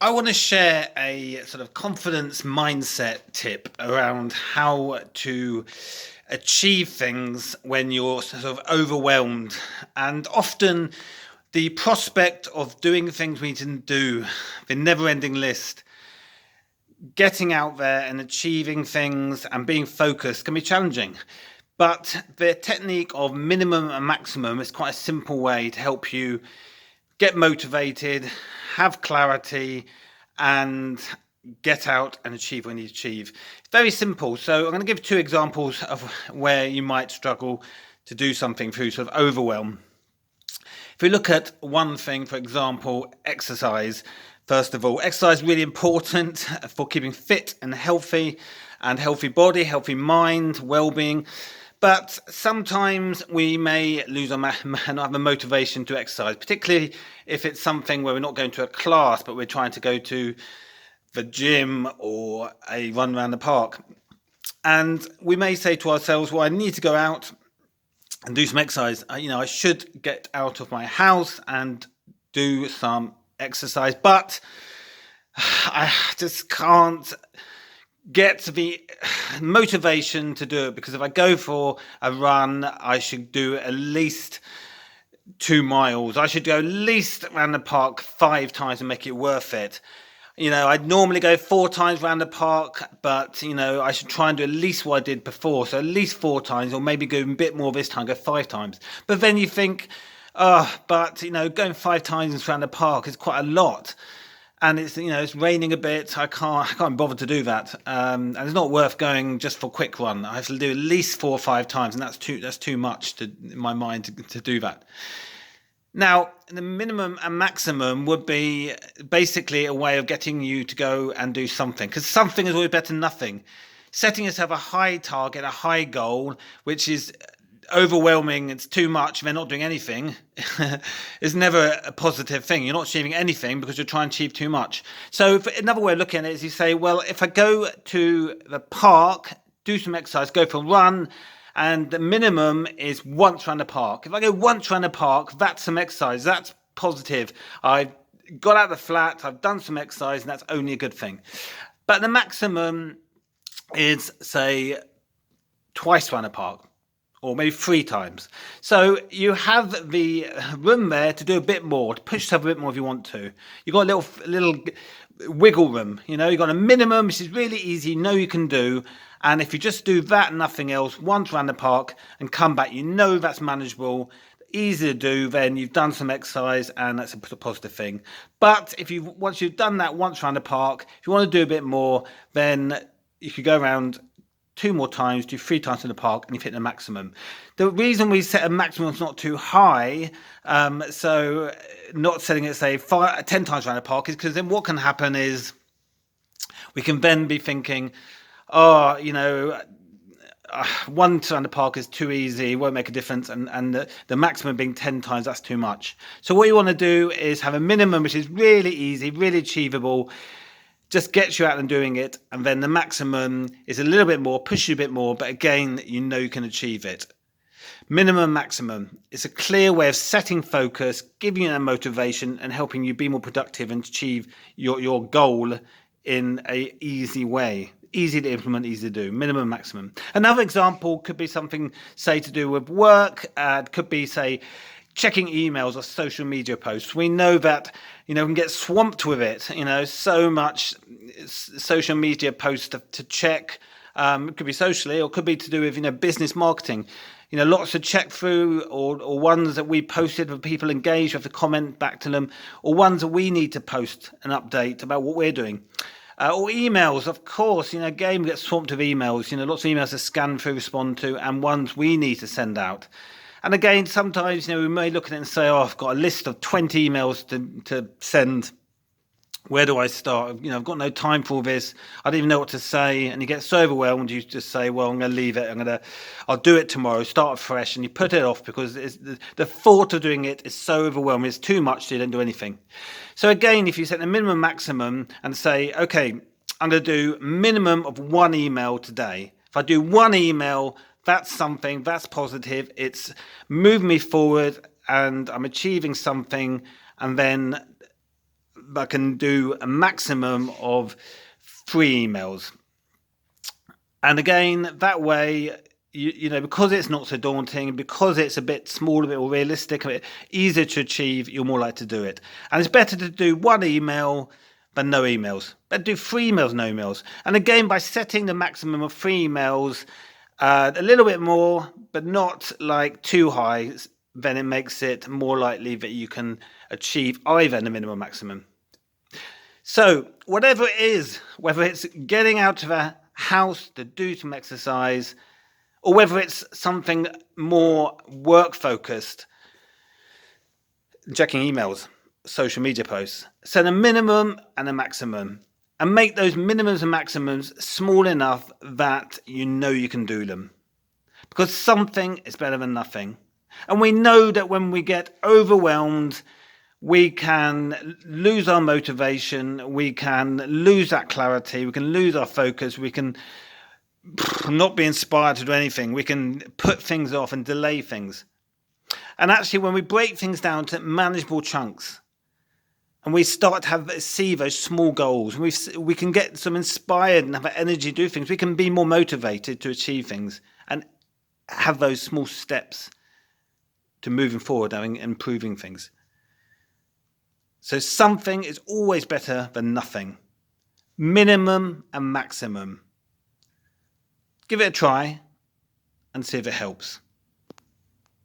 I want to share a sort of confidence mindset tip around how to achieve things when you're sort of overwhelmed. And often the prospect of doing things we need to do, the never ending list, getting out there and achieving things and being focused can be challenging. But the technique of minimum and maximum is quite a simple way to help you get motivated, have clarity, and get out and achieve what you need to achieve. It's very simple. So I'm going to give two examples of where you might struggle to do something through sort of overwhelm. If we look at one thing, for example, exercise. First of all, exercise is really important for keeping fit and healthy body, healthy mind, well-being. But sometimes we may lose our not have the motivation to exercise, particularly if it's something where we're not going to a class, but we're trying to go to the gym or a run around the park. And we may say to ourselves, well, I need to go out and do some exercise. I should get out of my house and do some exercise, but I just can't get the motivation to do it, because if I go for a run, I should do at least 2 miles. I should go at least around the park 5 times and make it worth it. I'd normally go 4 times around the park, but I should try and do at least what I did before. So at least 4 times, or maybe go a bit more this time, go 5 times. But then you think, but going 5 times around the park is quite a lot. And it's raining a bit. I can't bother to do that. And it's not worth going just for a quick run. I have to do at least 4 or 5 times, and that's too much in my mind to do that. Now, the minimum and maximum would be basically a way of getting you to go and do something, because something is always better than nothing. Setting yourself a high target, a high goal, which is overwhelming, it's too much, they're not doing anything, is never a positive thing. You're not achieving anything because you're trying to achieve too much. So another way of looking at it is you say, well, if I go to the park, do some exercise, go for a run, and the minimum is once around the park. If I go once around the park, that's some exercise, that's positive. I've got out of the flat, I've done some exercise, and that's only a good thing. But the maximum is, say, twice around the park, or maybe 3 times. So you have the room there to do a bit more, to push yourself a bit more if you want to. You've got a little wiggle room. You've got a minimum, which is really easy, you can do. And if you just do that and nothing else, once around the park and come back, that's manageable, easy to do, then you've done some exercise, and that's a positive thing. But once you've done that once around the park, if you want to do a bit more, then you could go around 2 more times, do 3 times in the park, and you've hit the maximum. The reason we set a maximum is not too high, so not setting it, say, 10 times around the park, is because then what can happen is we can then be thinking, once around the park is too easy, won't make a difference, and the maximum being 10 times, that's too much. So what you want to do is have a minimum which is really easy, really achievable, just gets you out and doing it, and then the maximum is a little bit more, push you a bit more, but again, you can achieve it. Minimum, maximum. It's a clear way of setting focus, giving you that motivation, and helping you be more productive and achieve your goal in a easy way. Easy to implement, easy to do. Minimum, maximum. Another example could be something, say, to do with work. It could be, say, checking emails or social media posts. We know that, we can get swamped with it, so much social media posts to check. It could be socially, or it could be to do with, business marketing. Lots to check through, or ones that we posted with people engaged, we have to comment back to them, or ones that we need to post an update about what we're doing. Or emails, of course, again, we get swamped with emails, lots of emails to scan through, respond to, and ones we need to send out. And again, sometimes, we may look at it and say, I've got a list of 20 emails to send. Where do I start? I've got no time for all this. I don't even know what to say. And you get so overwhelmed, you just say, well, I'm going to leave it. I'll do it tomorrow, start fresh. And you put it off because the thought of doing it is so overwhelming. It's too much, so you don't do anything. So again, if you set the minimum, maximum, and say, okay, I'm going to do minimum of 1 email today. If I do 1 email, that's something, that's positive. It's moved me forward and I'm achieving something. And then I can do a maximum of 3 emails. And again, that way, because it's not so daunting, because it's a bit smaller, a bit more realistic, a bit easier to achieve, you're more likely to do it. And it's better to do 1 email than no emails. But do 3 emails, no emails. And again, by setting the maximum of 3 emails, a little bit more, but not like too high, then it makes it more likely that you can achieve either the minimum or maximum. So whatever it is, whether it's getting out of a house to do some exercise, or whether it's something more work focused, checking emails, social media posts, set a minimum and a maximum, and make those minimums and maximums small enough that you know you can do them. Because something is better than nothing. And we know that when we get overwhelmed, we can lose our motivation, we can lose that clarity, we can lose our focus, we can not be inspired to do anything, we can put things off and delay things. And actually, when we break things down to manageable chunks, and we start to see those small goals, we can get some inspired and have that energy to do things, we can be more motivated to achieve things and have those small steps to moving forward and improving things. So something is always better than nothing. Minimum and maximum. Give it a try and see if it helps.